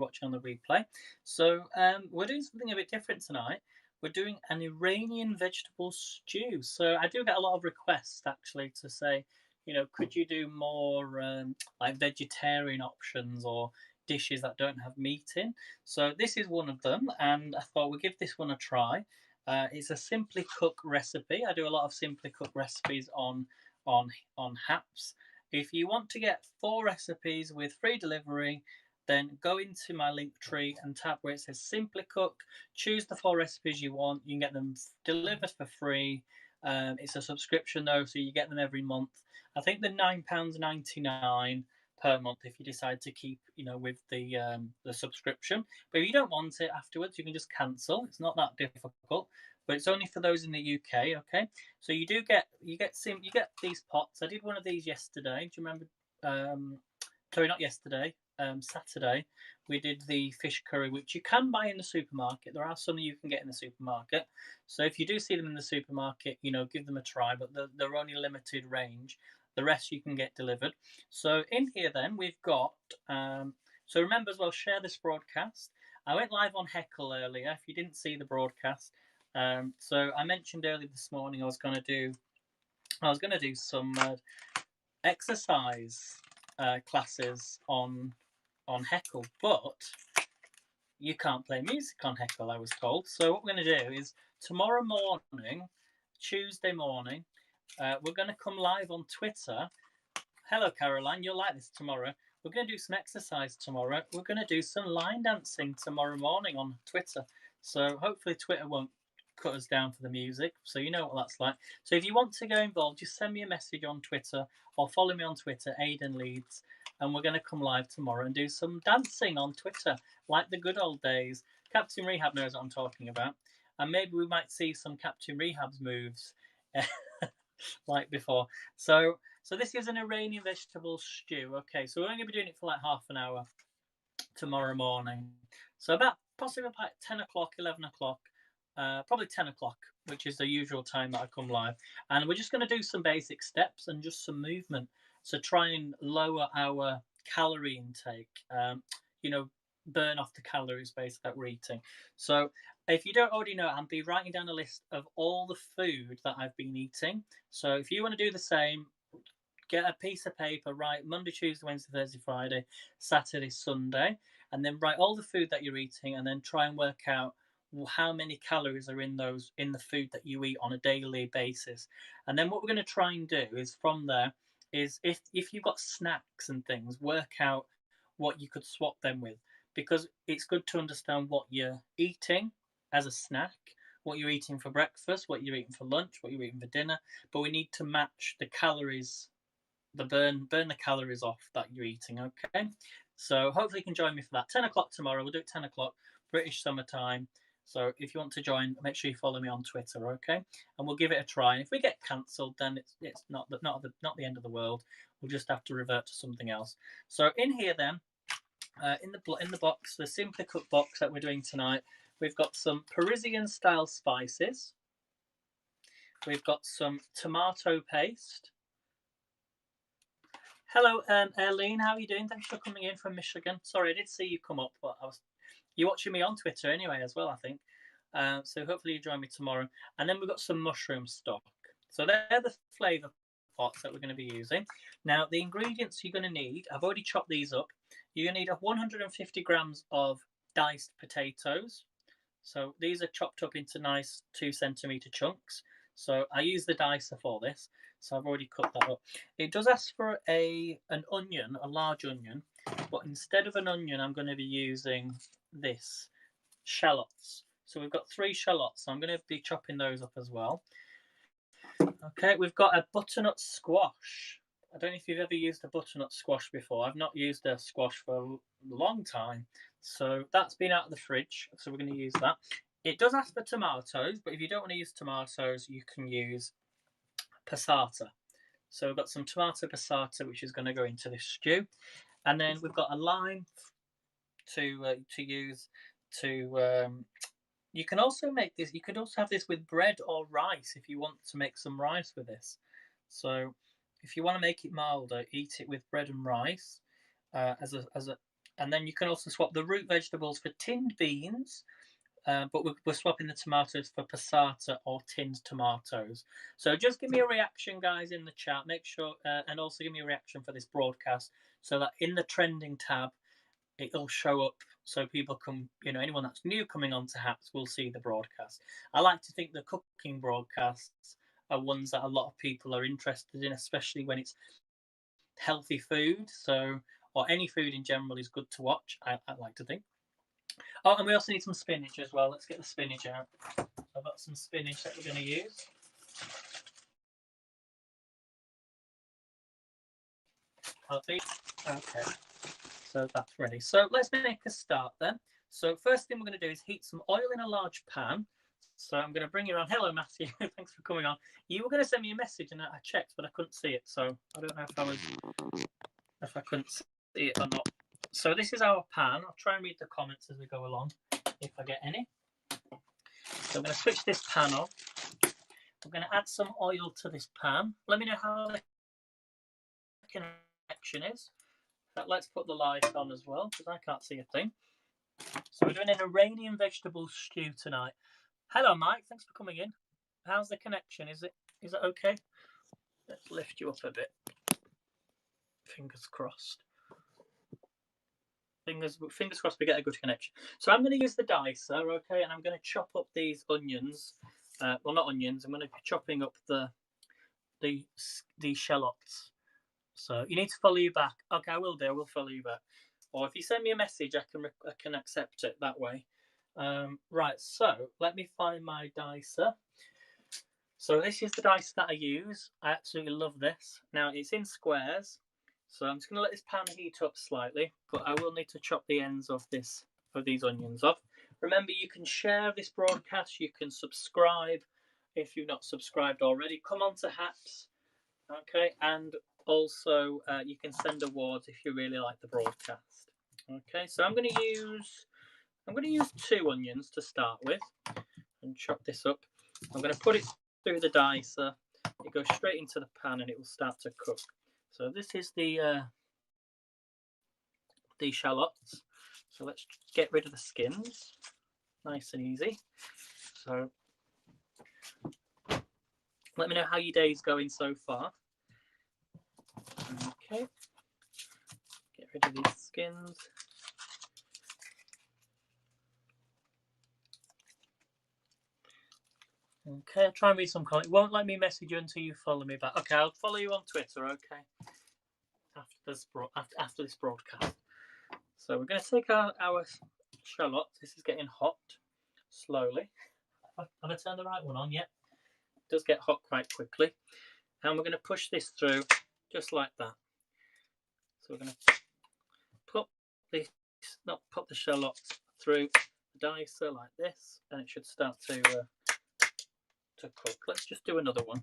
watching on the replay. So we're doing something a bit different tonight. We're doing an Iranian vegetable stew. So I do get a lot of requests actually to say, could you do more like vegetarian options or dishes that don't have meat in? So this is one of them, and I thought we'd give this one a try. It's a SimplyCook recipe. I do a lot of SimplyCook recipes on Haps. If you want to get 4 recipes with free delivery, then go into my link tree and tap where it says SimplyCook. Choose the 4 recipes you want. You can get them delivered for free. It's a subscription though, so you get them every month. I think they're £9.99 per month if you decide to keep, with the subscription. But if you don't want it afterwards, you can just cancel. It's not that difficult. But it's only for those in the UK, okay? So you get these pots. I did one of these yesterday. Do you remember? Sorry, not yesterday. Saturday, we did the fish curry, which you can buy in the supermarket. There are some you can get in the supermarket. So if you do see them in the supermarket, give them a try. But they're only limited range. The rest you can get delivered. So in here, then we've got. So remember as well, share this broadcast. I went live on Heckle earlier. If you didn't see the broadcast. So I mentioned earlier this morning I was going to do some exercise classes on Heckle, but you can't play music on Heckle, I was told. So what we're going to do is tomorrow morning, Tuesday morning, we're going to come live on Twitter. Hello, Caroline. You'll like this tomorrow. We're going to do some exercise tomorrow. We're going to do some line dancing tomorrow morning on Twitter. So hopefully Twitter won't cut us down for the music, so you know what that's like. So if you want to get involved, just send me a message on Twitter or follow me on Twitter, Aidan Leeds, and we're going to come live tomorrow and do some dancing on Twitter like the good old days. Captain Rehab knows what I'm talking about, and maybe we might see some Captain Rehab's moves like before. So this is an Iranian vegetable stew. Okay, so we're only going to be doing it for like half an hour tomorrow morning. So possibly about 10 o'clock, 11 o'clock. Probably 10 o'clock, which is the usual time that I come live. And we're just going to do some basic steps and just some movement. So try and lower our calorie intake, burn off the calories basically that we're eating. So if you don't already know, I'll be writing down a list of all the food that I've been eating. So if you want to do the same, get a piece of paper, write Monday, Tuesday, Wednesday, Thursday, Friday, Saturday, Sunday, and then write all the food that you're eating and then try and work out how many calories are in the food that you eat on a daily basis. And then what we're going to try and do is from there is if you've got snacks and things, work out what you could swap them with, because it's good to understand what you're eating as a snack, what you're eating for breakfast, what you're eating for lunch, what you're eating for dinner, but we need to match the calories, burn the calories off that you're eating. Okay, so hopefully you can join me for that. 10 o'clock tomorrow. We'll do it 10 o'clock British summertime. So if you want to join, make sure you follow me on Twitter, okay? And we'll give it a try. And if we get cancelled, then it's not the end of the world. We'll just have to revert to something else. So in here, then, in the box, the SimplyCook box that we're doing tonight, we've got some Parisian-style spices. We've got some tomato paste. Hello, Eileen. How are you doing? Thanks for coming in from Michigan. Sorry, I did see you come up, but you're watching me on Twitter anyway as well, I think. So hopefully you join me tomorrow. And then we've got some mushroom stock. So they're the flavour pots that we're going to be using. Now, the ingredients you're going to need, I've already chopped these up. You're going to need 150 grams of diced potatoes. So these are chopped up into nice 2 centimetre chunks. So I use the dicer for this. So I've already cut that up. It does ask for an onion, a large onion. But instead of an onion, I'm going to be using this, shallots. So we've got 3 shallots. So I'm going to be chopping those up as well. Okay, we've got a butternut squash. I don't know if you've ever used a butternut squash before. I've not used a squash for a long time. So that's been out of the fridge. So we're going to use that. It does ask for tomatoes, but if you don't want to use tomatoes, you can use passata. So we've got some tomato passata, which is going to go into this stew. And then we've got a lime to use to. You can also make this. You could also have this with bread or rice if you want to make some rice with this. So if you want to make it milder, eat it with bread and rice as And then you can also swap the root vegetables for tinned beans. But we're swapping the tomatoes for passata or tinned tomatoes. So just give me a reaction, guys, in the chat. Make sure, and also give me a reaction for this broadcast, so that in the trending tab, it'll show up, so people can, anyone that's new coming onto Haps will see the broadcast. I like to think the cooking broadcasts are ones that a lot of people are interested in, especially when it's healthy food. So, or any food in general is good to watch, I like to think. Oh, and we also need some spinach as well. Let's get the spinach out. I've got some spinach that we're going to use. Okay, so that's ready. So let's make a start then. So first thing we're going to do is heat some oil in a large pan. So I'm going to bring you around. Hello, Matthew. Thanks for coming on. You were going to send me a message and I checked, but I couldn't see it. So I don't know if I couldn't see it or not. So this is our pan. I'll try and read the comments as we go along, if I get any. So I'm going to switch this pan on. We're going to add some oil to this pan. Let me know how the connection is. Let's put the light on as well, because I can't see a thing. So we're doing an Iranian vegetable stew tonight. Hello, Mike. Thanks for coming in. How's the connection? Is it okay? Let's lift you up a bit. Fingers crossed. Fingers crossed we get a good connection. So I'm going to use the dicer, okay, and I'm going to chop up these onions. Well, not onions. I'm going to be chopping up the shallots. So you need to follow you back. Okay, I will do. I will follow you back. Or if you send me a message, I can accept it that way. Right. So let me find my dicer. So this is the dicer that I use. I absolutely love this. Now it's in squares. So I'm just going to let this pan heat up slightly, but I will need to chop the ends of these onions off. Remember, you can share this broadcast. You can subscribe if you've not subscribed already. Come on to Haps, okay, and also you can send awards if you really like the broadcast. Okay, so I'm going to use 2 onions to start with, and chop this up. I'm going to put it through the dicer. It goes straight into the pan, and it will start to cook. So this is the shallots. So let's get rid of the skins. Nice and easy. So let me know how your day's going so far. Okay. Get rid of these skins. Okay, I'll try and read some comments. It won't let me message you until you follow me back. Okay, I'll follow you on Twitter, okay? After this broadcast. So we're going to take our shallots. This is getting hot slowly. Have I turned the right one on yet? It does get hot quite quickly. And we're going to push this through just like that. So we're going to put the shallots through the dicer like this, and it should start to cook. Let's just do another one.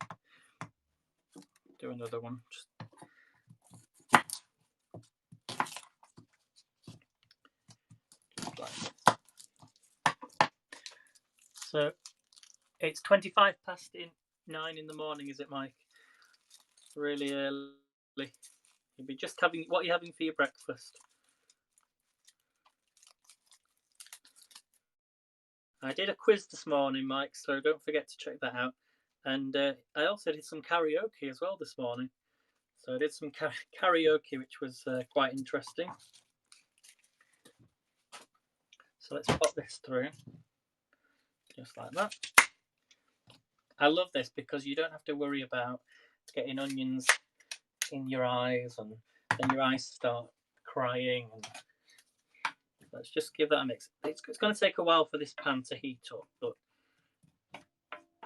Just like this. So it's 9:25 in the morning, is it, Mike? Really early. You'll be just having, what are you having for your breakfast? I did a quiz this morning, Mike, so don't forget to check that out. And I also did some karaoke as well this morning. So I did some karaoke, which was quite interesting. So let's pop this through, just like that. I love this because you don't have to worry about getting onions in your eyes, and then your eyes start crying. And let's just give that a mix. It's going to take a while for this pan to heat up, but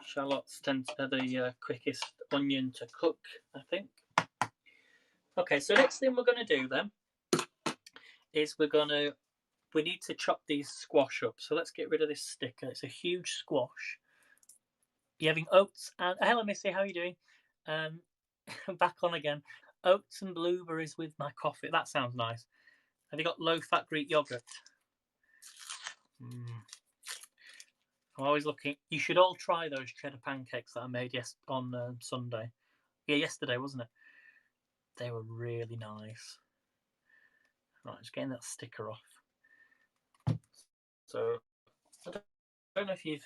shallots tend to be the quickest onion to cook, I think. Okay, so next thing we're going to do then is we need to chop these squash up. So let's get rid of this sticker. It's a huge squash. You're having oats and hello, Missy. How are you doing? Back on again. Oats and blueberries with my coffee. That sounds nice. Have you got low-fat Greek yogurt? I'm always looking. You should all try those cheddar pancakes that I made on Sunday. Yeah, yesterday, wasn't it? They were really nice. Right, just getting that sticker off. So I don't know if you've.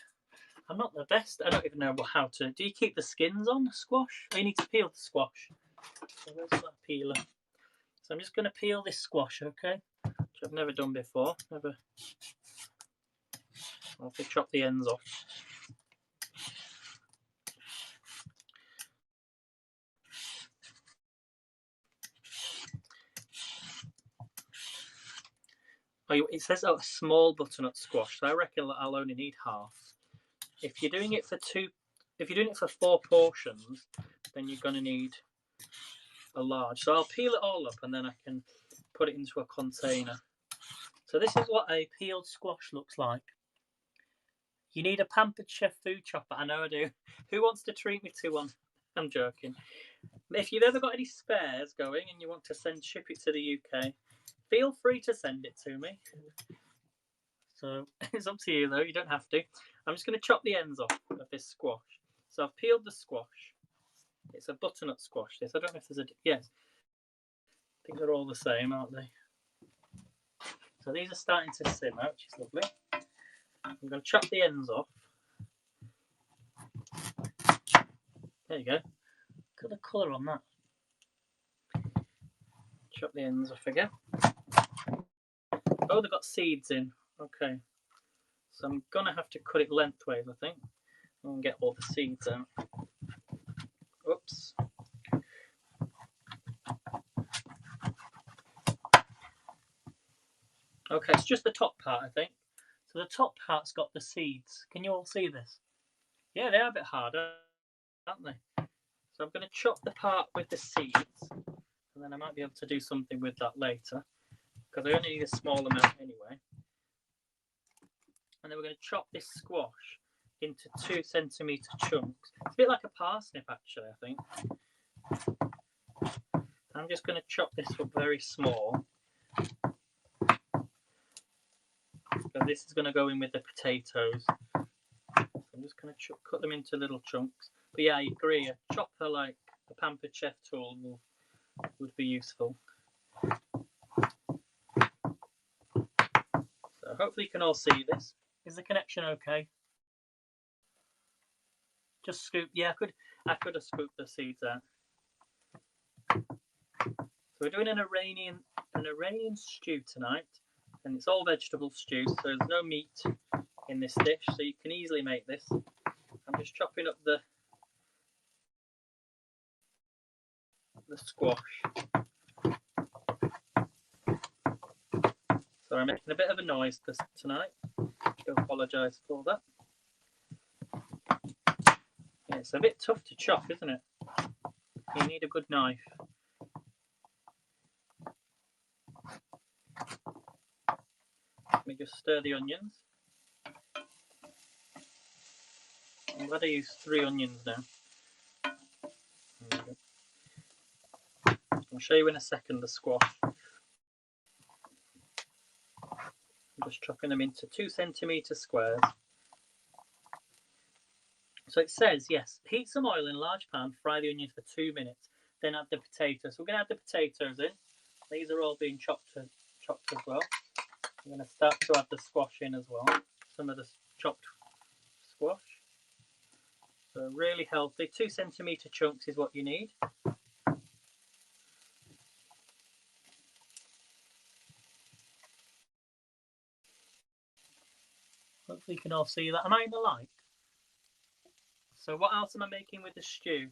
I'm not the best. I don't even know how to. Do you keep the skins on the squash? Oh, you need to peel the squash. So where's that peeler? So I'm just going to peel this squash, okay? Which I've never done before. Never. I'll have to chop the ends off. Oh, it says a small butternut squash, so I reckon that I'll only need half. If you're doing it for if you're doing it for 4 portions, then you're going to need a large. So I'll peel it all up and then I can put it into a container. So this is what a peeled squash looks like. You need a Pampered Chef food chopper. I know I do. Who wants to treat me to one? I'm joking. If you've ever got any spares going and you want to ship it to the UK, feel free to send it to me. So it's up to you though, you don't have to. I'm just going to chop the ends off of this squash. So I've peeled the squash. It's a butternut squash this. I don't know if there's a... Yes. I think they're all the same, aren't they? So these are starting to simmer, which is lovely. I'm going to chop the ends off. There you go. Look at the colour on that. Chop the ends off again. Oh, they've got seeds in. Okay. So I'm going to have to cut it lengthways, I think, and get all the seeds out. Oops. Okay, it's just the top part, I think. So the top part's got the seeds. Can you all see this? Yeah, they are a bit harder, aren't they? So I'm going to chop the part with the seeds, and then I might be able to do something with that later, because I only need a small amount anyway. And then we're going to chop this squash into 2 centimetre chunks. It's a bit like a parsnip, actually, I think. I'm just going to chop this up very small, because this is going to go in with the potatoes. So I'm just going to cut them into little chunks. But yeah, I agree. A chopper like a Pampered Chef tool would be useful. So hopefully you can all see this. Is the connection okay? Just scoop. Yeah, I could have scooped the seeds out. So we're doing an Iranian stew tonight, and it's all vegetable stew, so there's no meat in this dish, so you can easily make this. I'm just chopping up the squash. So I'm making a bit of a noise tonight. I do apologise for that. Yeah, it's a bit tough to chop, isn't it? You need a good knife. Let me just stir the onions. I'm glad I used 3 onions now. I'll show you in a second the squash. I'm just chopping them into 2 centimetre squares. So it says, yes, heat some oil in a large pan, fry the onions for 2 minutes, then add the potatoes. So we're going to add the potatoes in. These are all being chopped as well. I'm going to start to add the squash in as well. Some of the chopped squash. So really healthy. 2 centimetre chunks is what you need. Hopefully you can all see that. Am I in the light? So what else am I making with the stew?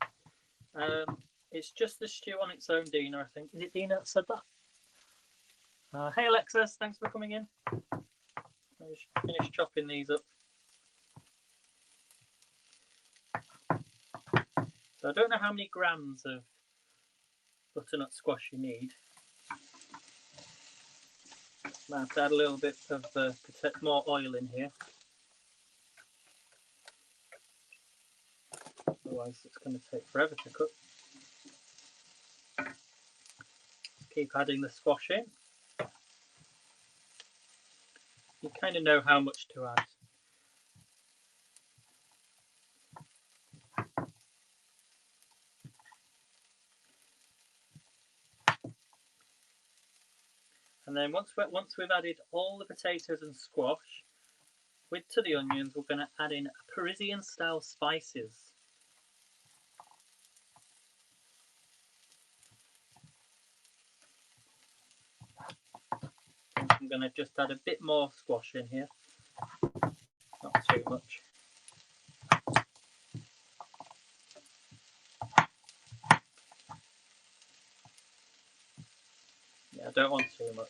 It's just the stew on its own, Dina, I think. Is it Dina that said that? Hey Alexis, thanks for coming in. I just finished chopping these up. So I don't know how many grams of butternut squash you need. Might have to add a little bit of more oil in here. Otherwise it's going to take forever to cook. Keep adding the squash in. You kind of know how much to add. And And then once we've added all the potatoes and squash to the onions, we're going to add in Parisian style spices. I'm going to just add a bit more squash in here, not too much. Yeah, I don't want too much.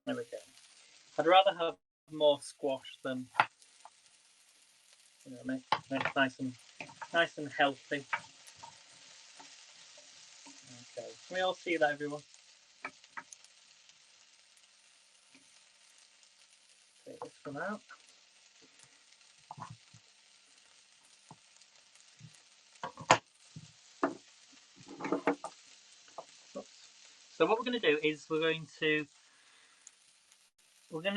There we go. I'd rather have more squash than, you know, make it nice and healthy. Okay, can we all see that, everyone? Take this one out. Oops. So what we're going to do is we're going to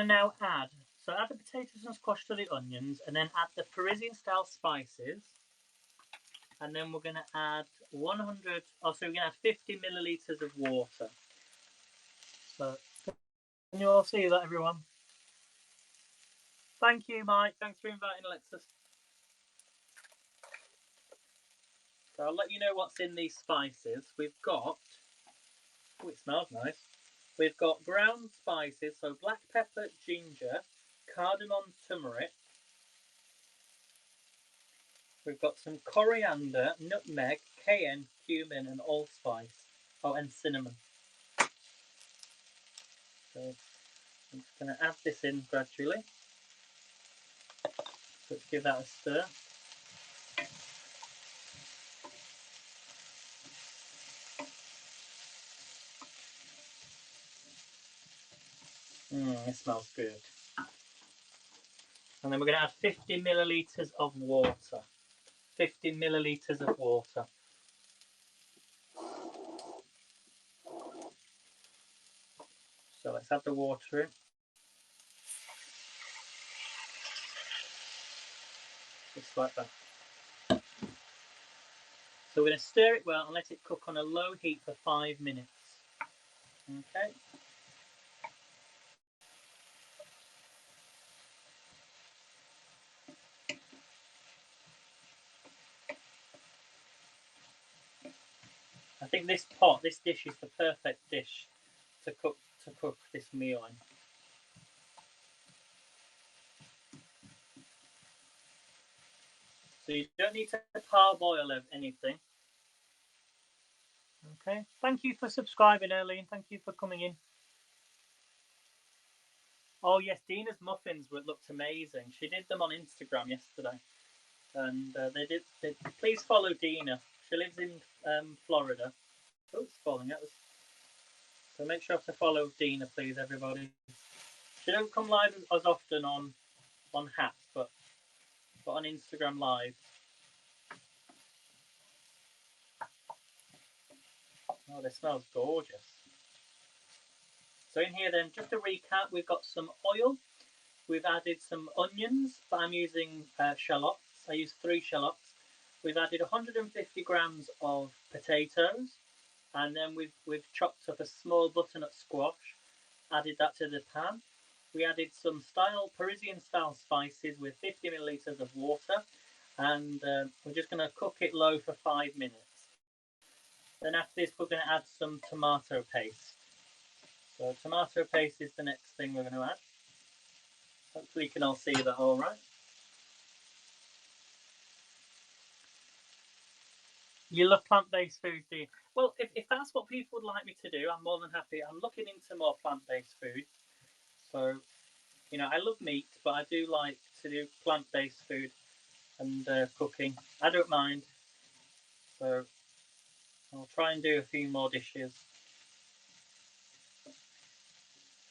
now add the potatoes and squash to the onions, and then add the Parisian style spices, and then we're going to add 100. Oh, so we're going to add 50 milliliters of water. So can you all see that, everyone? Thank you, Mike. Thanks for inviting Alexis. So I'll let you know what's in these spices. We've got, oh, it smells nice. We've got ground spices, so black pepper, ginger, cardamom, turmeric. We've got some coriander, nutmeg, cayenne, cumin, and allspice. Oh, and cinnamon. So I'm just going to add this in gradually. Let's give that a stir. It smells good. And then we're going to add 50 milliliters of water. 50 milliliters of water. So let's add the water in. Just like that. So we're going to stir it well and let it cook on a low heat for 5 minutes. Okay. I think this dish is the perfect dish to cook this meal in. So you don't need to parboil anything. Okay. Thank you for subscribing, Erlene. Thank you for coming in. Oh yes, Dina's muffins looked amazing. She did them on Instagram yesterday, and please follow Dina. She lives in Florida. Oh, it's falling out. So make sure to follow Dina, please, everybody. She don't come live as often on Hats, but on Instagram Live. Oh, this smells gorgeous. So in here then, just to recap, we've got some oil. We've added some onions, but I'm using shallots. I use 3 shallots. We've added 150 grams of potatoes, and then we've chopped up a small butternut squash, added that to the pan. We added some Parisian style spices with 50 milliliters of water, and we're just going to cook it low for 5 minutes. Then after this, we're going to add some tomato paste. So tomato paste is the next thing we're going to add. Hopefully you can all see that all right. You love plant-based food, do you? Well, if that's what people would like me to do, I'm more than happy. I'm looking into more plant-based food. So, you know, I love meat, but I do like to do plant-based food and cooking. I don't mind. So I'll try and do a few more dishes.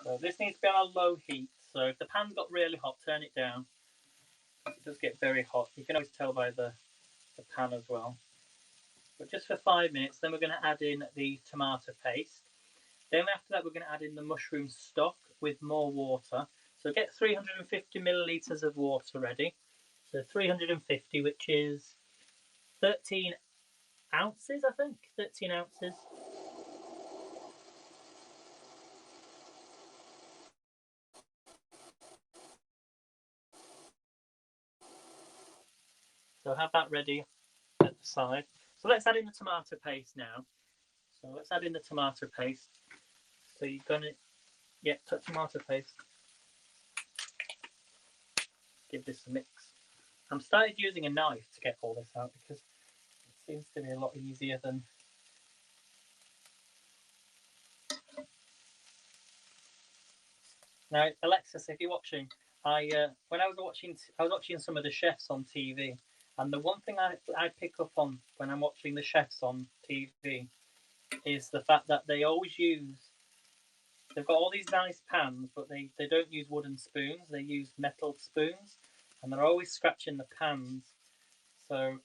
So this needs to be on a low heat. So if the pan's got really hot, turn it down. It does get very hot. You can always tell by the pan as well. But just for 5 minutes, then we're going to add in the tomato paste. Then after that, we're going to add in the mushroom stock with more water. So get 350 millilitres of water ready. So 350, which is 13 ounces, I think. 13 ounces. So have that ready at the side. So let's add in the tomato paste now. So let's add in the tomato paste. So you're going to, yeah, put tomato paste. Give this a mix. I'm started using a knife to get all this out because it seems to be a lot easier than. Now, Alexis, if you're watching, when I was watching some of the chefs on TV, and the one thing I pick up on when I'm watching the chefs on TV is the fact that they always use. They've got all these nice pans, but they don't use wooden spoons. They use metal spoons, and they're always scratching the pans. So,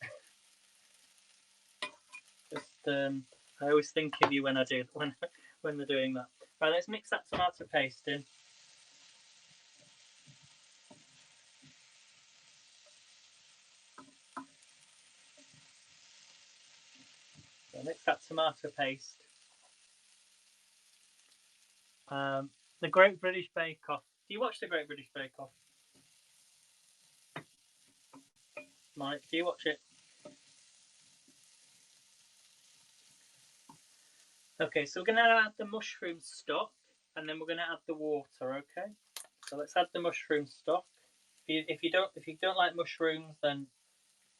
just I always think of you when I do when they're doing that. Right, let's mix that tomato paste in. So mix that tomato paste. The Great British Bake Off. Do you watch the Great British Bake Off? Mike, do you watch it? Okay, so we're going to add the mushroom stock, and then we're going to add the water. Okay, so let's add the mushroom stock. If you don't like mushrooms, then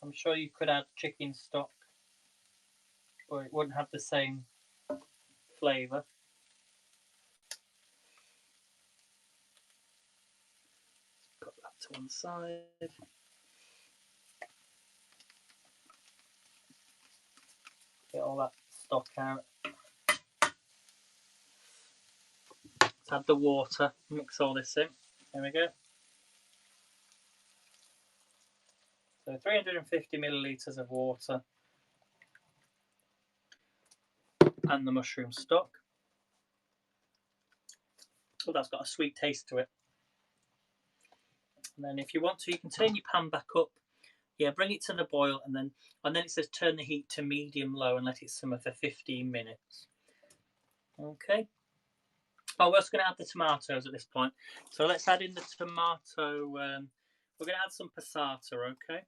I'm sure you could add chicken stock, but it wouldn't have the same flavour. Put that to one side. Get all that stock out. Let's add the water. Mix all this in. There we go. So 350 millilitres of water and the mushroom stock. Oh, that's got a sweet taste to it. And then if you want to, you can turn your pan back up. Yeah, bring it to the boil, and then it says turn the heat to medium low and let it simmer for 15 minutes. Okay. Oh, we're just going to add the tomatoes at this point. So let's add in the tomato. We're going to add some passata, okay?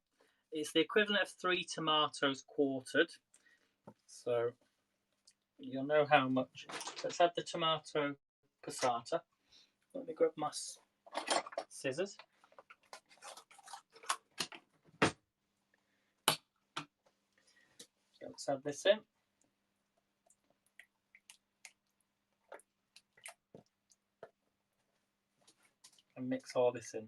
It's the equivalent of 3 tomatoes quartered. So you'll know how much. Let's add the tomato passata. Let me grab my scissors. So let's add this in. And mix all this in.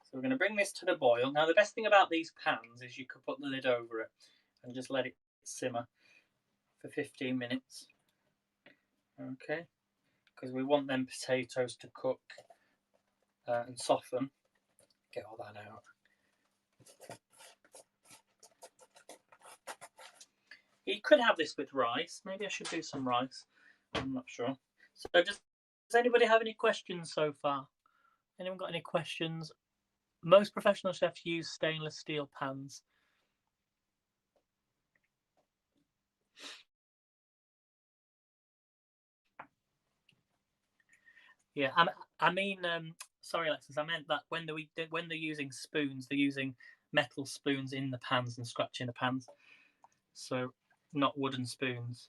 So we're going to bring this to the boil. Now the best thing about these pans is you could put the lid over it and just let it simmer for 15 minutes. Okay, because we want them potatoes to cook and soften. Get all that out. You could have this with rice. Maybe I should do some rice. I'm not sure. So does anybody have any questions so far? Anyone got any questions? Most professional chefs use stainless steel pans. Yeah, I mean, sorry, Alexis. I meant that when they're using spoons, they're using metal spoons in the pans and scratching the pans. So not wooden spoons.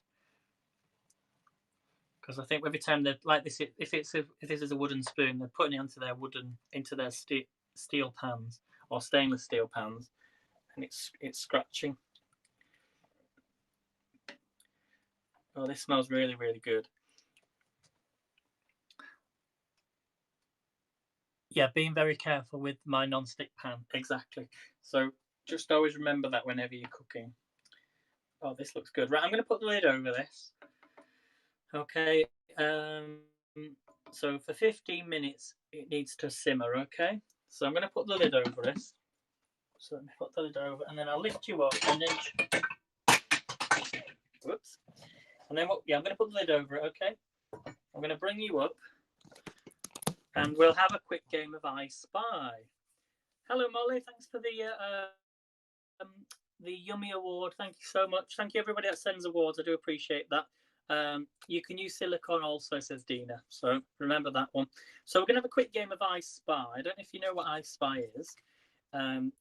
Because I think every time they're like this, if this is a wooden spoon, they're putting it into their steel pans or stainless steel pans, and it's scratching. Oh, this smells really, really good. Yeah, being very careful with my non-stick pan. Exactly. So just always remember that whenever you're cooking. Oh, this looks good. Right, I'm going to put the lid over this. Okay. So for 15 minutes, it needs to simmer. Okay. So I'm going to put the lid over this. So let me put the lid over, and then I'll lift you up an inch. Whoops. And then what? Yeah, I'm going to put the lid over it. Okay. I'm going to bring you up, and we'll have a quick game of I Spy. Hello, Molly. Thanks for the Yummy Award. Thank you so much. Thank you, everybody that sends awards. I do appreciate that. You can use silicone also, says Dina. So remember that one. So we're going to have a quick game of I Spy. I don't know if you know what I Spy is.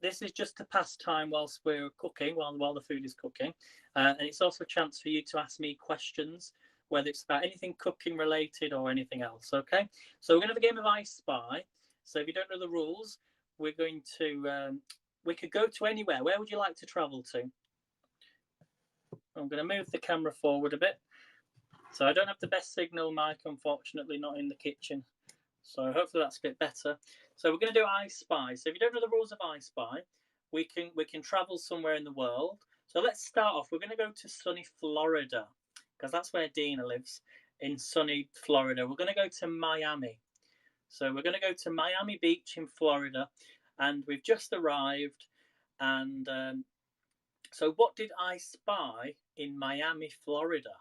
This is just to pass time whilst we're cooking, while the food is cooking. And it's also a chance for you to ask me questions, whether it's about anything cooking related or anything else. Okay. So we're going to have a game of I Spy. So if you don't know the rules, we're going to... we could go to anywhere. Where would you like to travel to? I'm going to move the camera forward a bit. So I don't have the best signal mic, unfortunately, not in the kitchen. So hopefully that's a bit better. So we're going to do I Spy. So if you don't know the rules of I Spy, we can travel somewhere in the world. So let's start off. We're going to go to sunny Florida, because that's where Dina lives, in sunny Florida. We're going to go to Miami. So we're going to go to Miami Beach in Florida. And we've just arrived, and so what did I spy in Miami, Florida?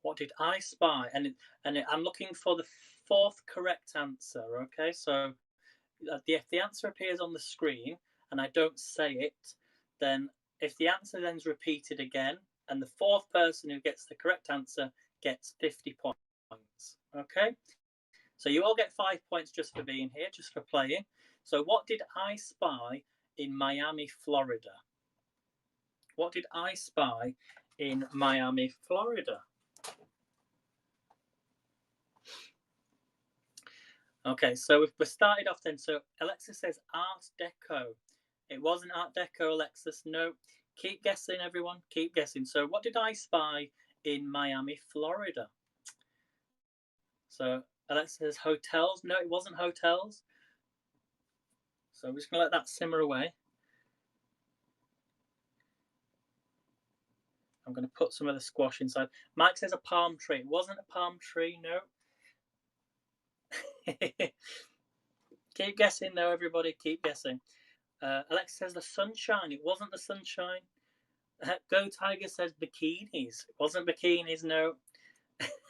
What did I spy? And I'm looking for the fourth correct answer, okay? So if the answer appears on the screen and I don't say it, then if the answer then's repeated again, and the fourth person who gets the correct answer gets 50 points, okay? So you all get 5 points just for being here, just for playing. So what did I spy in Miami, Florida? What did I spy in Miami, Florida? Okay, so we started off then. So Alexis says Art Deco. It wasn't Art Deco, Alexis. No. Keep guessing, everyone. Keep guessing. So what did I spy in Miami, Florida? So Alexis says hotels. No, it wasn't hotels. So we're just going to let that simmer away. I'm going to put some of the squash inside. Mike says a palm tree. It wasn't a palm tree, no. Keep guessing though, everybody. Keep guessing. Alexa says the sunshine. It wasn't the sunshine. Go Tiger says bikinis. It wasn't bikinis, no.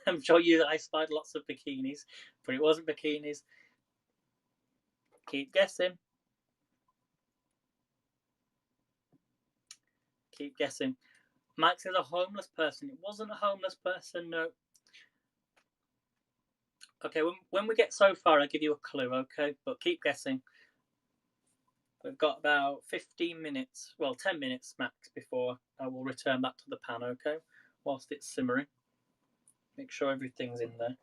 I'm sure I spied lots of bikinis, but it wasn't bikinis. Keep guessing. Keep guessing. Mike says a homeless person. It wasn't a homeless person, no. Okay, when we get so far, I'll give you a clue, okay? But keep guessing. We've got about 15 minutes, well, 10 minutes max before I will return that to the pan, okay? Whilst it's simmering. Make sure everything's in there.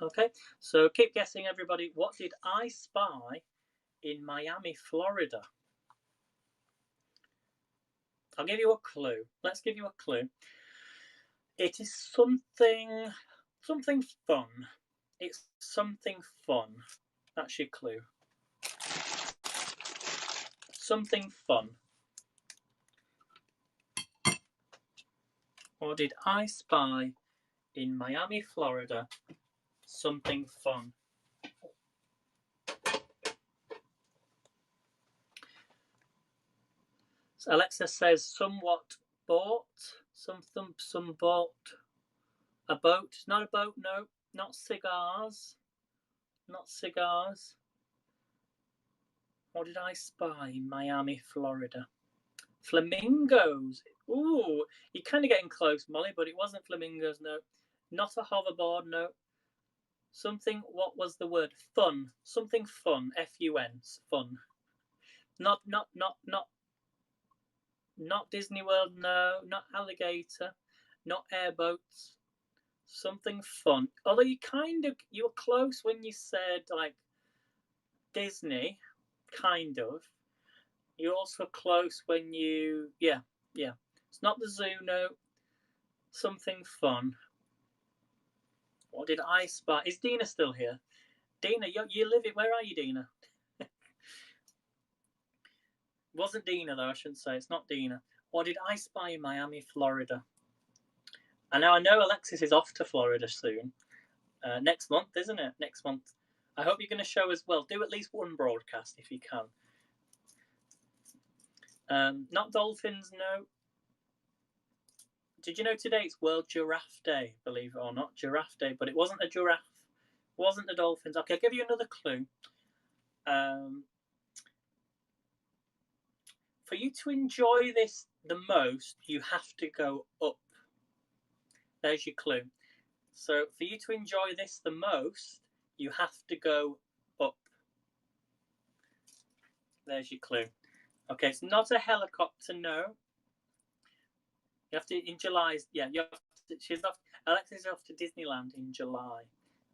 Okay, so keep guessing, everybody. What did I spy in Miami, Florida? I'll give you a clue. Let's give you a clue. It is something fun. It's something fun. That's your clue. Something fun. Or did I spy in Miami, Florida? Something fun. So Alexa says somewhat bought. Some bought. A boat. Not a boat, no. Not cigars. Not cigars. What did I spy in Miami, Florida? Flamingos. Ooh, you're kind of getting close, Molly, but it wasn't flamingos, no. Not a hoverboard, no. Something, what was the word? Fun. Something fun. F-U-N. Fun. Not Disney World, no. Not alligator. Not airboats. Something fun. Although you were close when you said, like, Disney, kind of. You're also close when you, yeah. It's not the zoo, no. Something fun. What did I spy? Is Dina still here? Dina, you live it. Where are you, Dina? Wasn't Dina, though, I shouldn't say. It's not Dina. What did I spy in Miami, Florida? And now I know Alexis is off to Florida soon. Next month, isn't it? Next month. I hope you're going to show as well. Do at least one broadcast if you can. Not dolphins, no. Did you know today it's World Giraffe Day, believe it or not? Giraffe Day, but it wasn't a giraffe. It wasn't the dolphins. Okay, I'll give you another clue. For you to enjoy this the most, you have to go up. There's your clue. So for you to enjoy this the most, you have to go up. There's your clue. Okay, it's not a helicopter, no. You have to, in July, yeah, you have to, Alexis is off to Disneyland in July.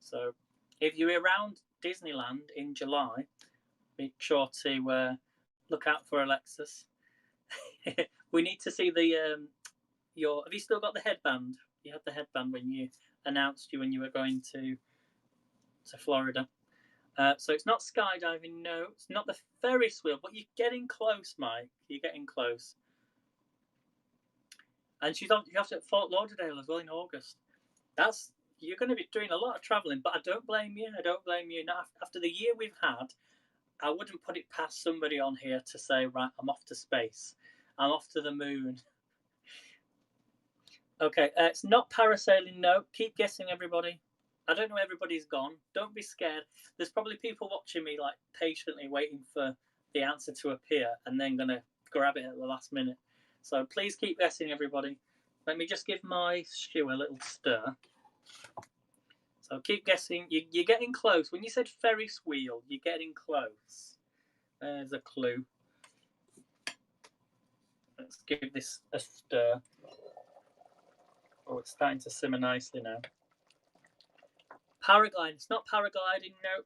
So if you're around Disneyland in July, make sure to look out for Alexis. We need to see the have you still got the headband? You had the headband when you announced when you were going to Florida. So it's not skydiving, no. It's not the Ferris wheel, but you're getting close, Mike. You're getting close. And she's off at Fort Lauderdale as well in August. You're going to be doing a lot of travelling, but I don't blame you. I don't blame you. Now, after the year we've had, I wouldn't put it past somebody on here to say, right, I'm off to space. I'm off to the moon. Okay, it's not parasailing, no. Keep guessing, everybody. I don't know everybody's gone. Don't be scared. There's probably people watching me, like, patiently waiting for the answer to appear and then going to grab it at the last minute. So please keep guessing, everybody. Let me just give my stew a little stir. So keep guessing. You're getting close. When you said Ferris wheel, you're getting close. There's a clue. Let's give this a stir. Oh, it's starting to simmer nicely now. Paragliding. It's not paragliding, no.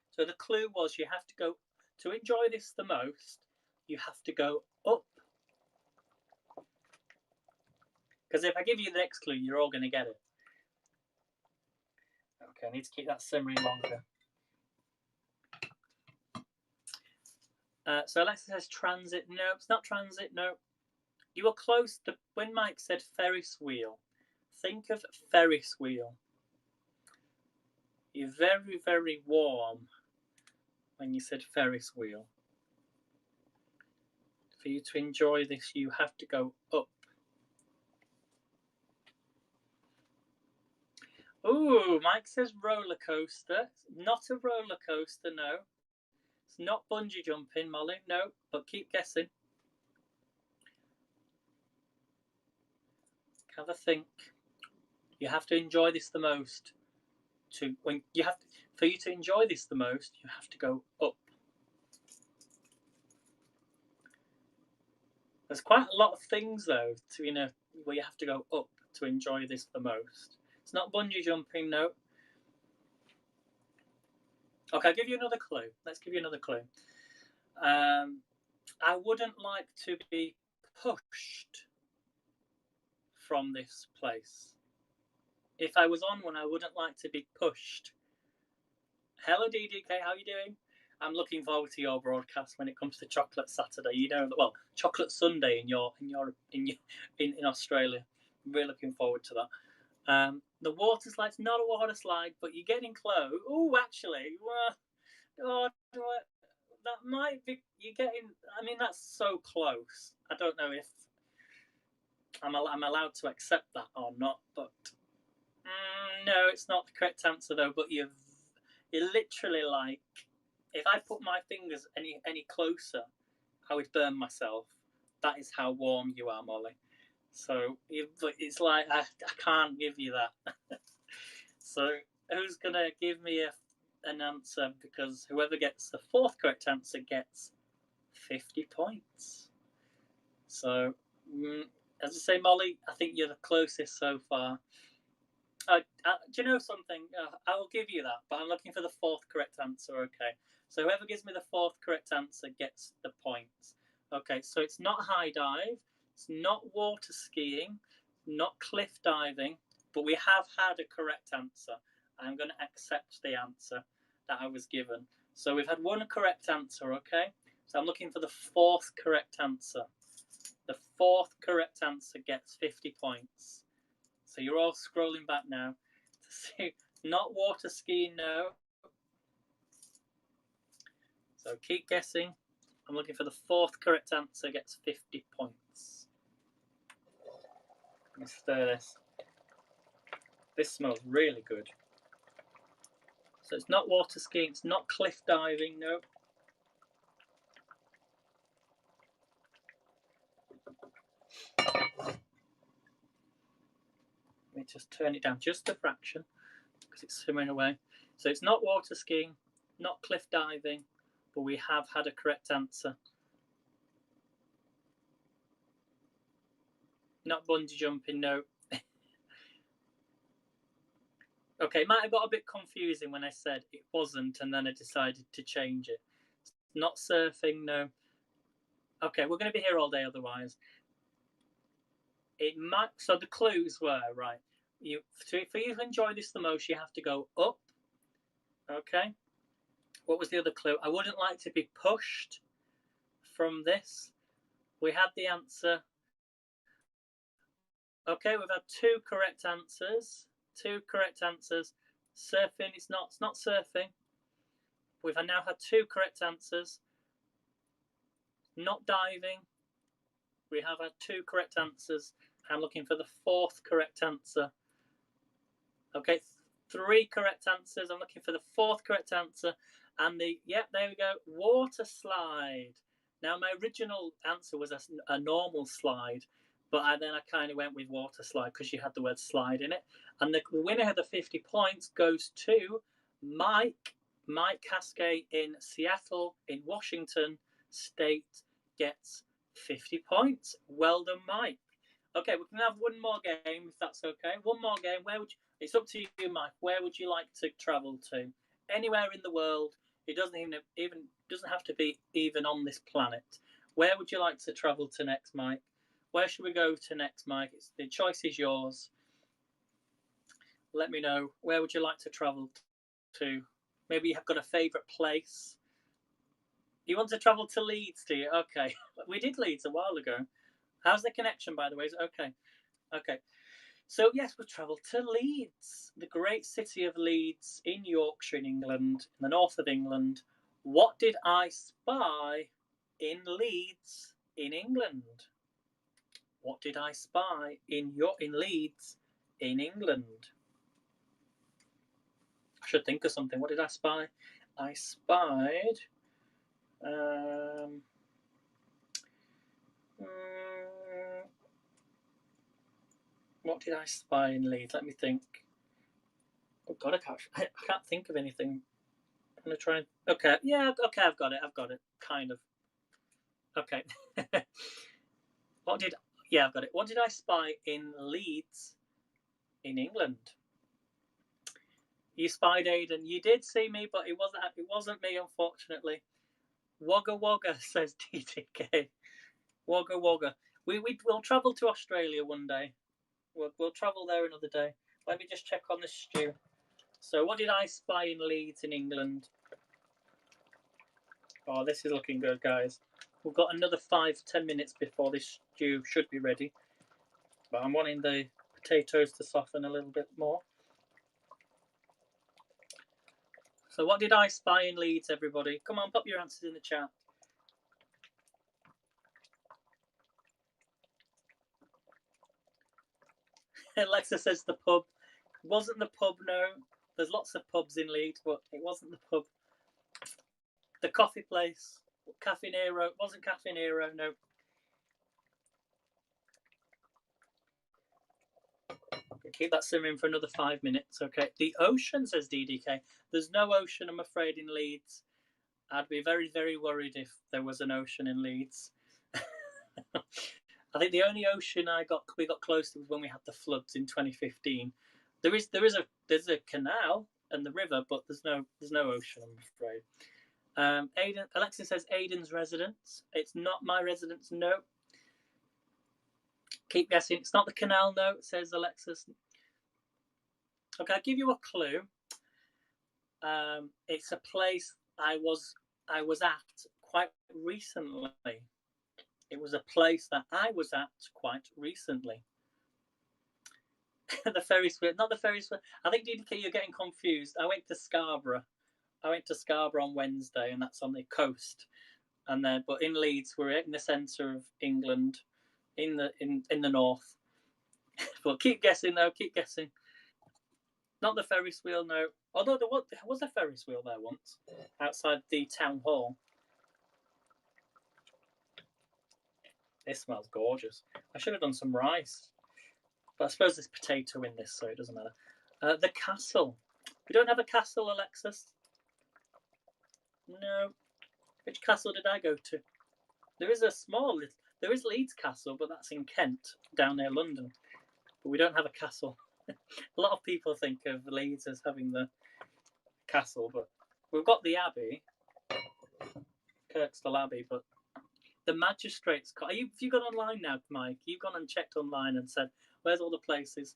So the clue was you have to go, to enjoy this the most, you have to go up. Because if I give you the next clue, you're all going to get it. Okay, I need to keep that simmering longer. So Alexa says transit. No, it's not transit. No. You were close to when Mike said Ferris wheel. Think of Ferris wheel. You're very, very warm when you said Ferris wheel. For you to enjoy this, you have to go up. Ooh, Mike says roller coaster. Not a roller coaster, no. It's not bungee jumping, Molly, no. But keep guessing. Have a think. You have to enjoy this the most. For you to enjoy this the most, you have to go up. There's quite a lot of things though, where you have to go up to enjoy this the most. It's not bungee jumping, no. Okay, I'll give you another clue. Let's give you another clue. I wouldn't like to be pushed from this place. If I was on one, I wouldn't like to be pushed. Hello, DDK, how are you doing? I'm looking forward to your broadcast when it comes to Chocolate Saturday. Chocolate Sunday in Australia. I'm really looking forward to that. The water slide's not a water slide, but you're getting close. Oh, actually, that might be. You're getting. I mean, that's so close. I don't know if I'm allowed to accept that or not, but no, it's not the correct answer though. But you're literally like, if I put my fingers any closer, I would burn myself. That is how warm you are, Molly. So it's like I can't give you that. So who's gonna give me an answer? Because whoever gets the fourth correct answer gets 50 points. So as I say, Molly, I think you're the closest so far. Do you know something? I will give you that, but I'm looking for the fourth correct answer. Okay, so whoever gives me the fourth correct answer gets the points. Okay, so it's not high dive, it's not water skiing, not cliff diving, but we have had a correct answer. I'm going to accept the answer that I was given. So we've had one correct answer, okay? So I'm looking for the fourth correct answer. The fourth correct answer gets 50 points. So you're all scrolling back now to see. Not water skiing, no. So keep guessing. I'm looking for the fourth correct answer gets 50 points. Let me stir this. This smells really good. So it's not water skiing, it's not cliff diving, no. Let me just turn it down just a fraction because it's simmering away. So it's not water skiing, not cliff diving, but we have had a correct answer. Not bungee jumping, no. Okay, it might have got a bit confusing when I said it wasn't and then I decided to change it. Not surfing, no. Okay, we're going to be here all day otherwise. It might. So the clues were, right, for you to enjoy this the most, you have to go up. Okay. What was the other clue? I wouldn't like to be pushed from this. We had the answer. Okay, we've had two correct answers. Two correct answers. Surfing, it's not surfing. We've now had two correct answers. Not diving. We have had two correct answers. I'm looking for the fourth correct answer. Okay, three correct answers. I'm looking for the fourth correct answer. And there we go, water slide. Now, my original answer was a normal slide, but then I kind of went with water slide because you had the word slide in it. And the winner of the 50 points goes to Mike. Mike Cascade in Seattle, in Washington State, gets 50 points. Well done, Mike. Okay, we can have one more game if that's okay. One more game. It's up to you, Mike. Where would you like to travel to? Anywhere in the world. It doesn't doesn't have to be even on this planet. Where would you like to travel to next, Mike? Where should we go to next, Mike? The choice is yours. Let me know. Where would you like to travel to? Maybe you have got a favourite place. You want to travel to Leeds, do you? Okay. We did Leeds a while ago. How's the connection, by the way? Is it okay? Okay. So, yes, we'll travel to Leeds, the great city of Leeds in Yorkshire, in England, in the north of England. What did I spy in Leeds, in England? What did I spy in Leeds, in England? I should think of something. What did I spy? I spied... what did I spy in Leeds? Let me think. Oh God, I can't think of anything. I'm gonna try and. Okay, yeah, okay, I've got it. Kind of. Okay. I've got it. What did I spy in Leeds, in England? You spied Aidan. You did see me, but it wasn't me, unfortunately. Wagga Wagga, says DTK. Wagga Wagga. We'll travel to Australia one day. We'll travel there another day. Let me just check on the stew. So what did I spy in Leeds in England? Oh, this is looking good, guys. We've got another 5-10 minutes before this stew should be ready. But I'm wanting the potatoes to soften a little bit more. So what did I spy in Leeds, everybody? Come on, pop your answers in the chat. Alexa says the pub. It wasn't the pub, no. There's lots of pubs in Leeds, but it wasn't the pub. The coffee place. Cafe Nero. It wasn't Cafe Nero, no. Keep that simmering for another 5 minutes, okay. The ocean, says DDK. There's no ocean, I'm afraid, in Leeds. I'd be very, very worried if there was an ocean in Leeds. I think the only ocean we got close to was when we had the floods in 2015. There's a canal and the river, but there's no ocean, I'm afraid. Alexa says Aidan's residence. It's not my residence, no. Keep guessing. It's not the canal, no, says Alexis. Okay, I'll give you a clue. It's a place I was at quite recently. It was a place that I was at quite recently. The Ferris wheel, not the Ferris wheel. I think, DDK, you're getting confused. I went to Scarborough. I went to Scarborough on Wednesday, and that's on the coast. And then, but in Leeds, we're in the centre of England, in the north. But keep guessing, though. Keep guessing. Not the Ferris wheel, no. Although there was a Ferris wheel there once, outside the town hall. This smells gorgeous. I should have done some rice. But I suppose there's potato in this, so it doesn't matter. The castle. We don't have a castle, Alexis. No. Which castle did I go to? There is a small little... There is Leeds Castle, but that's in Kent, down near London. But we don't have a castle. A lot of people think of Leeds as having the castle, but we've got the Abbey, Kirkstall Abbey, but the Magistrates... Have you gone online now, Mike? You've gone and checked online and said, where's all the places?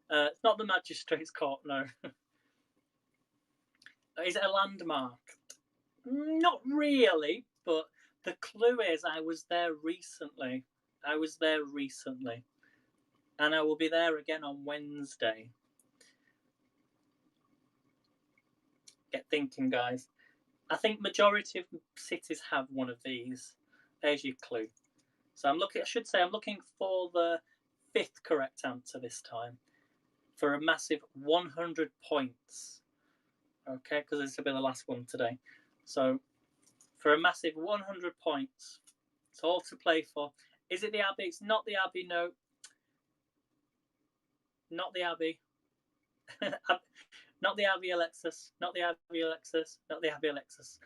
It's not the Magistrates Court, no. Is it a landmark? Not really, but the clue is I was there recently. And I will be there again on Wednesday. Get thinking, guys. I think majority of cities have one of these. There's your clue. So I'm looking for the 5th correct answer this time for a massive 100 points. Okay, because this will be the last one today. So for a massive 100 points, it's all to play for. Is it the Abbey? It's not the Abbey, no. Not the Abbey. Not the Abbey, Alexis. Not the Abbey, Alexis. Not the Abbey, Alexis.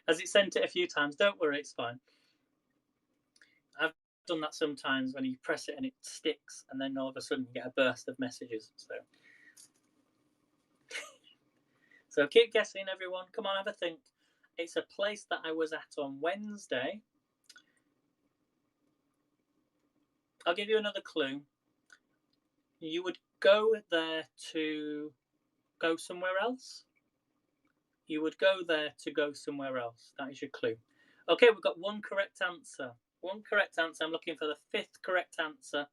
Has it sent it a few times? Don't worry, it's fine. I've done that sometimes when you press it and it sticks, and then all of a sudden you get a burst of messages. So keep guessing, everyone. Come on, have a think. It's a place that I was at on Wednesday. I'll give you another clue. You would go there to go somewhere else. You would go there to go somewhere else. That is your clue. Okay, we've got one correct answer. One correct answer. I'm looking for the 5th correct answer.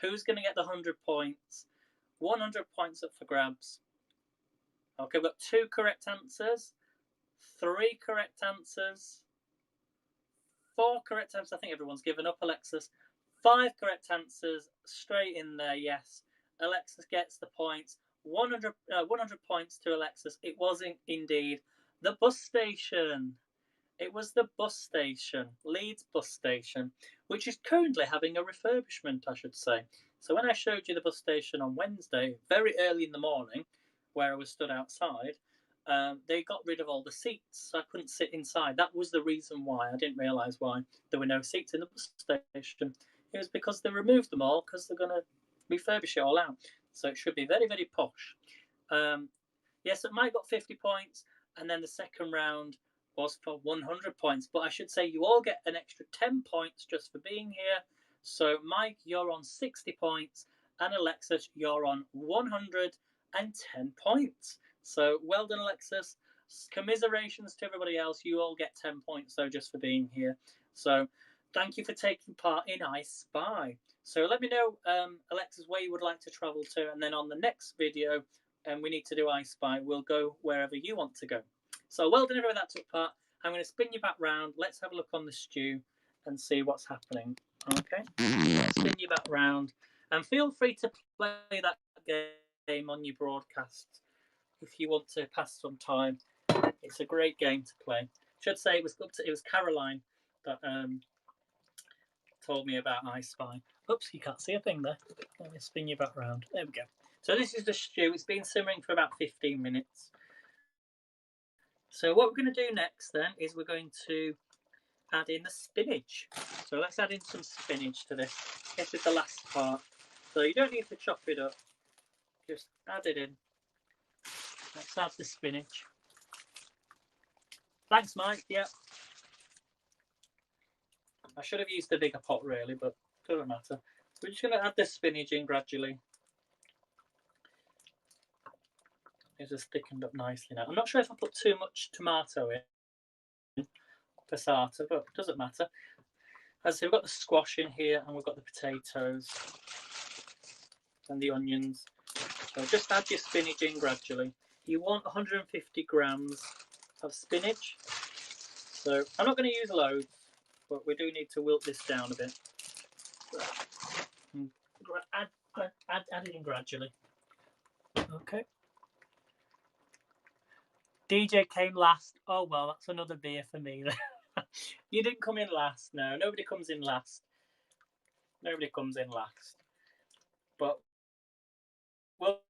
Who's going to get the 100 points? 100 points up for grabs. Okay, we've got 2 correct answers. 3 correct answers. 4 correct answers. I think everyone's given up, Alexis. 5 correct answers. Straight in there, yes. Alexis gets the points. 100 points to Alexis. It was indeed the bus station. It was the bus station, Leeds bus station, which is currently having a refurbishment, I should say. So when I showed you the bus station on Wednesday, very early in the morning, where I was stood outside, they got rid of all the seats, so I couldn't sit inside. That was the reason why. I didn't realise why there were no seats in the bus station. It was because they removed them all because they're going to refurbish it all out. So it should be very, very posh. Yes, Mike got 50 points, and then the second round was for 100 points. But I should say you all get an extra 10 points just for being here. So Mike, you're on 60 points, and Alexis, you're on 110 points. So well done, Alexis. Commiserations to everybody else. You all get 10 points, though, just for being here. So thank you for taking part in I Spy. So let me know, Alexis, where you would like to travel to, and then on the next video, we need to do I Spy, we'll go wherever you want to go. So well done, everyone that took part. I'm going to spin you back round. Let's have a look on the stew and see what's happening. Okay, let's spin you back round, and feel free to play that game on your broadcast if you want to pass some time. It's a great game to play. I should say it was Caroline that told me about I Spy. Oops, you can't see a thing there. Let me spin you back round. There we go. So this is the stew. It's been simmering for about 15 minutes. So what we're going to do next then is we're going to add in the spinach. So let's add in some spinach to this. This is the last part. So you don't need to chop it up. Just add it in. Let's add the spinach. Thanks, Mike. Yep. I should have used the bigger pot really, but it doesn't matter. We're just going to add the spinach in gradually. It's just thickened up nicely now. I'm not sure if I put too much tomato in passata, but it doesn't matter. As I say, we've got the squash in here, and we've got the potatoes and the onions. So just add your spinach in gradually. You want 150 grams of spinach. So I'm not going to use loads, but we do need to wilt this down a bit. Add it in gradually. Okay. DJ came last. Oh well, that's another beer for me. You didn't come in last. No, nobody comes in last. Nobody comes in last. But we'll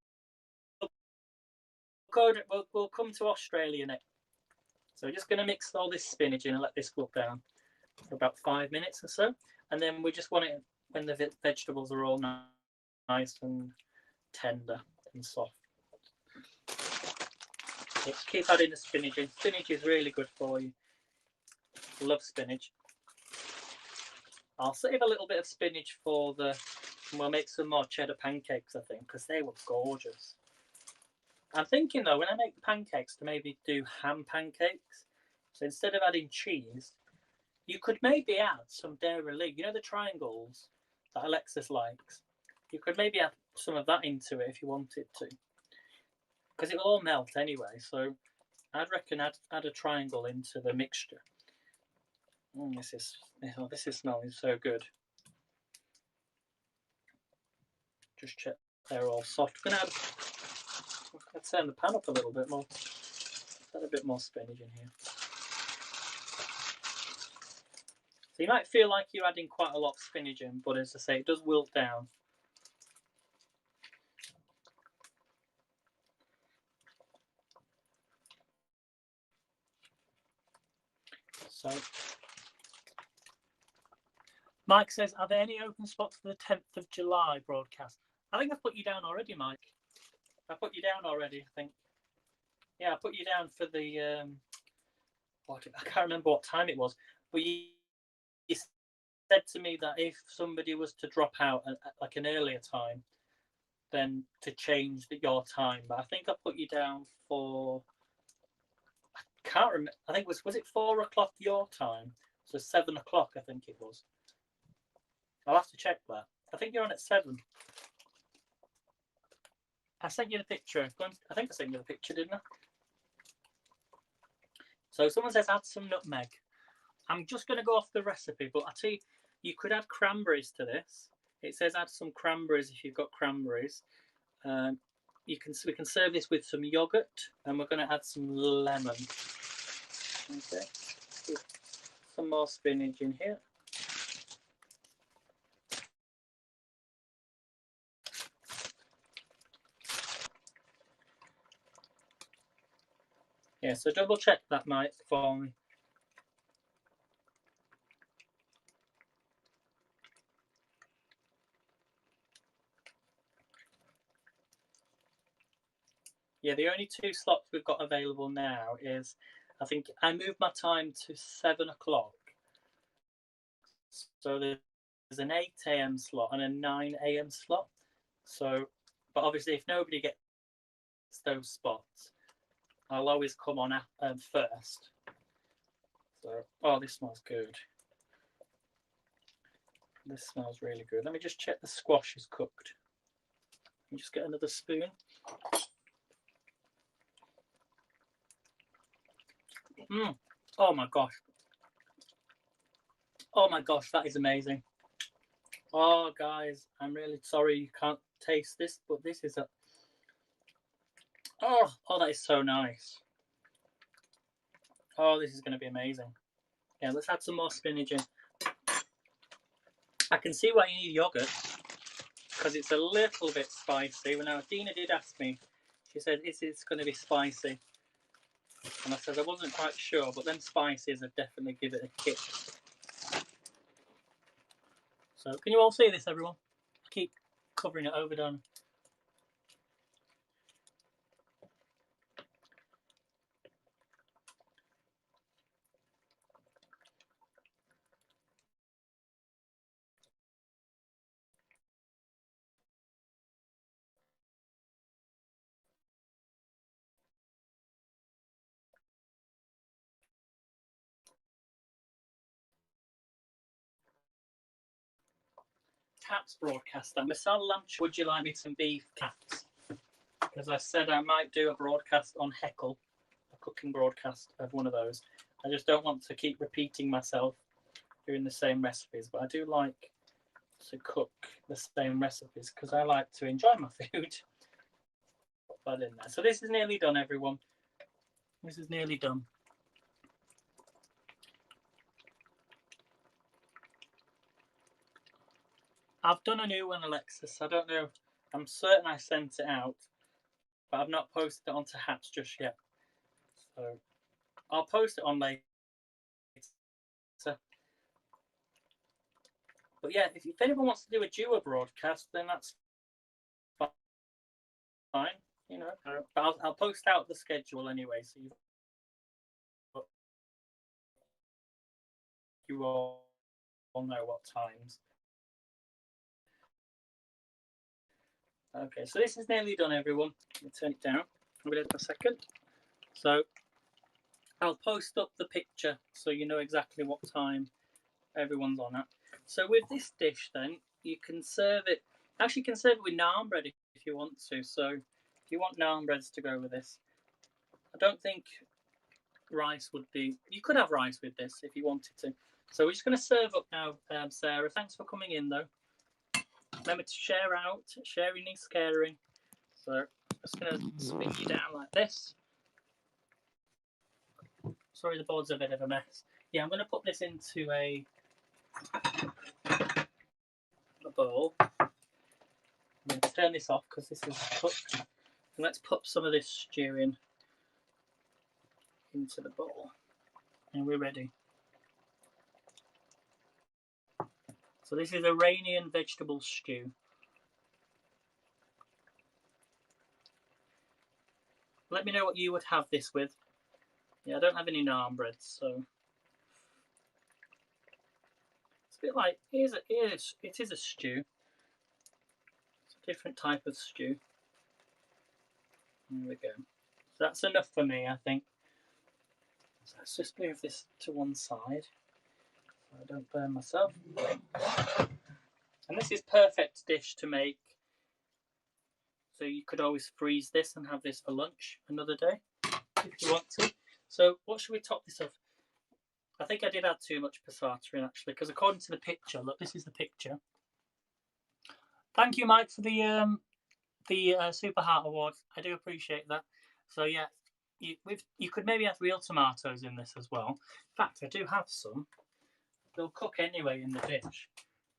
come to Australia next. So we're just going to mix all this spinach in and let this cook down for about 5 minutes or so, and then we just want it when the vegetables are all nice and tender and soft. Just keep adding the spinach in. Spinach is really good for you. Love spinach. I'll save a little bit of spinach for we'll make some more cheddar pancakes, I think, because they were gorgeous. I'm thinking though, when I make pancakes, to maybe do ham pancakes. So instead of adding cheese, you could maybe add some dairy. You know the triangles that Alexis likes? You could maybe add some of that into it if you wanted to. Because it will all melt anyway, so I'd reckon add a triangle into the mixture. This is smelling so good. Just check they're all soft. I'm going to turn the pan up a little bit more. Add a bit more spinach in here. So you might feel like you're adding quite a lot of spinach in, but as I say, it does wilt down. So, Mike says, are there any open spots for the 10th of July broadcast? I think I've put you down already, Mike. I put you down already, I think. Yeah, I put you down for the... I can't remember what time it was, but you said to me that if somebody was to drop out at like an earlier time, then to change your time. But I think I put you down for... I can't remember. I think was it 4 o'clock your time? So 7 o'clock, I think it was. I'll have to check that. I think you're on at 7. I sent you the picture. I think I sent you the picture, didn't I? So someone says add some nutmeg. I'm just going to go off the recipe, but I tell you, you could add cranberries to this. It says add some cranberries if you've got cranberries. We can serve this with some yogurt, and we're going to add some lemon. Okay, some more spinach in here. Yeah, so double check that, Mike, for me. Yeah, the only 2 slots we've got available now is, I think I moved my time to 7 o'clock. So there's an 8 a.m. slot and a 9 a.m. slot. So, but obviously if nobody gets those spots, I'll always come on first. So, oh, this smells good. This smells really good. Let me just check the squash is cooked. Let me just get another spoon. Oh my gosh. Oh my gosh, that is amazing. Oh, guys, I'm really sorry you can't taste this, but this is a... Oh, that is so nice. Oh, this is going to be amazing. Yeah, let's add some more spinach in. I can see why you need yogurt, because it's a little bit spicy. Well, now, Dina did ask me. She said, is it going to be spicy? And I said I wasn't quite sure, but them spices would definitely give it a kick. So, can you all see this, everyone? I keep covering it over, done. Taps broadcast that. Masala lunch, would you like me to beef taps? Because I said I might do a broadcast on Heckle, a cooking broadcast of one of those. I just don't want to keep repeating myself doing the same recipes, but I do like to cook the same recipes because I like to enjoy my food. Put that in there. So this is nearly done, everyone. This is nearly done. I've done a new one, Alexis. I don't know. I'm certain I sent it out, but I've not posted it onto Haps just yet. So I'll post it on later. But yeah, if anyone wants to do a duo broadcast, then that's fine. You know, but I'll post out the schedule anyway, so you all know what times. Okay, so this is nearly done, everyone. I'll turn it down. I'll wait a second. So I'll post up the picture so you know exactly what time everyone's on at. So with this dish, then you can serve it. Actually, you can serve it with naan bread if you want to. So if you want naan breads to go with this, I don't think rice would be. You could have rice with this if you wanted to. So we're just going to serve up now, Sarah. Thanks for coming in, though. Remember to share out. Sharing is caring. So I'm just going to spin you down like this. Sorry, the board's a bit of a mess. Yeah, I'm going to put this into a bowl. I'm going to turn this off because this is cooked. And let's put some of this stew into the bowl. And we're ready. So this is Iranian vegetable stew. Let me know what you would have this with. Yeah, I don't have any naan bread, so it's a bit like it is a stew. It's a different type of stew. There we go. So that's enough for me, I think. So let's just move this to one side so I don't burn myself. And this is perfect dish to make. So you could always freeze this and have this for lunch another day if you want to. So what should we top this off? I think I did add too much passata in actually, because according to the picture, look, this is the picture. Thank you, Mike, for the Super Heart Award. I do appreciate that. So yeah, you could maybe have real tomatoes in this as well. In fact, I do have some. They'll cook anyway in the dish.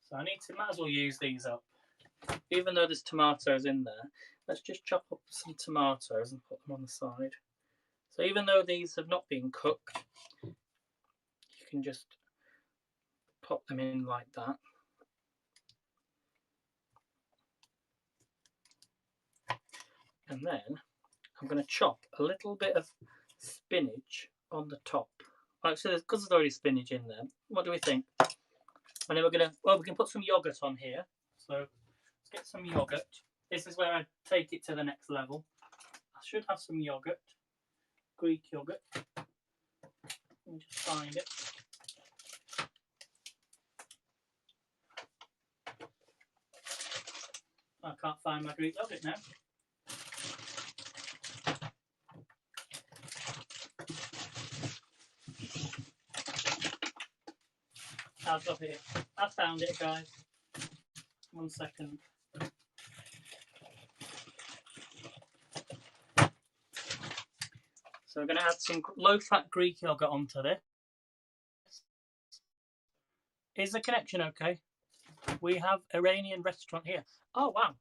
So I might as well use these up. Even though there's tomatoes in there, let's just chop up some tomatoes and put them on the side. So even though these have not been cooked, you can just pop them in like that. And then I'm going to chop a little bit of spinach on the top. Actually, because there's already spinach in there, what do we think? And then we're going to, well, we can put some yogurt on here. So let's get some yogurt. This is where I take it to the next level. I should have some yogurt, Greek yogurt. Let me just find it. I can't find my Greek yogurt now. I've got it. I found it, guys. 1 second. So we're going to add some low-fat Greek yogurt onto this. Is the connection okay? We have Iranian restaurant here. Oh, wow.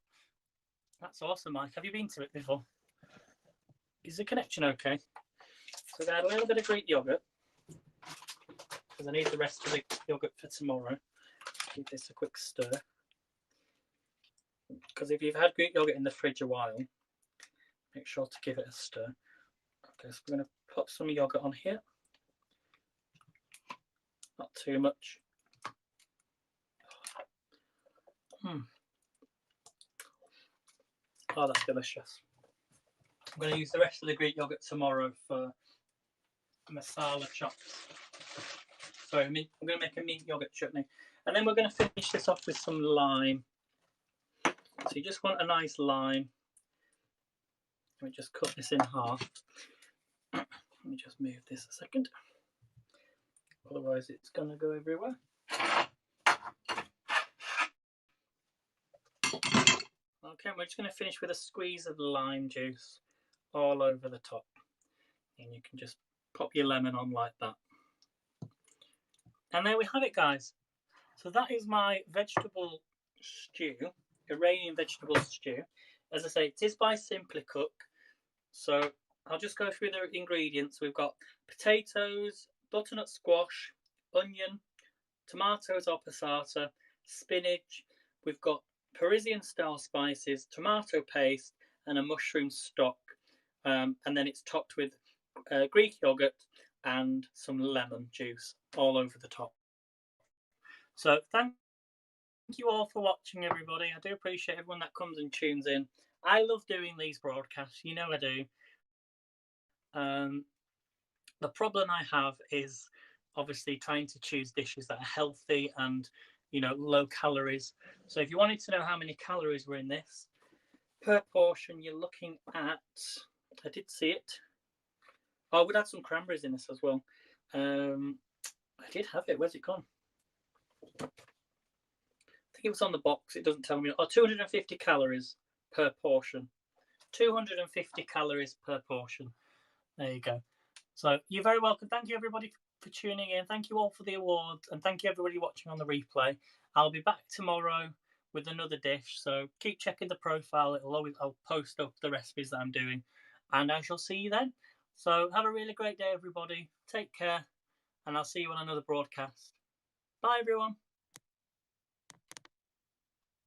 That's awesome, Mike. Have you been to it before? Is the connection okay? So we're going to add a little bit of Greek yogurt, because I need the rest of the yogurt for tomorrow. Give this a quick stir. Because if you've had Greek yogurt in the fridge a while, make sure to give it a stir. Okay, so we're going to put some yogurt on here. Not too much. Oh, that's delicious. I'm going to use the rest of the Greek yogurt tomorrow for masala chops. Sorry, I'm going to make a mint yogurt chutney. And then we're going to finish this off with some lime. So you just want a nice lime. Let me just cut this in half. Let me just move this a second. Otherwise it's going to go everywhere. Okay, we're just going to finish with a squeeze of lime juice all over the top. And you can just pop your lemon on like that. And there we have it, guys. So that is my vegetable stew, Iranian vegetable stew. As I say, it is by SimplyCook. So I'll just go through the ingredients. We've got potatoes, butternut squash, onion, tomatoes or passata, spinach. We've got Parisian style spices, tomato paste, and a mushroom stock. And then it's topped with Greek yogurt and some lemon juice all over the top. So thank you all for watching, everybody. I do appreciate everyone that comes and tunes in. I love doing these broadcasts, you know I do. The problem I have is obviously trying to choose dishes that are healthy and, you know, low calories. So if you wanted to know how many calories were in this, per portion you're looking at, I did see it. Oh, we'd add some cranberries in this as well. I did have it. Where's it gone? I think it was on the box. It doesn't tell me. Oh, 250 calories per portion. 250 calories per portion. There you go. So you're very welcome. Thank you, everybody, for tuning in. Thank you all for the awards. And thank you, everybody, watching on the replay. I'll be back tomorrow with another dish. So keep checking the profile. I'll post up the recipes that I'm doing. And I shall see you then. So have a really great day, everybody. Take care. And I'll see you on another broadcast. Bye, everyone.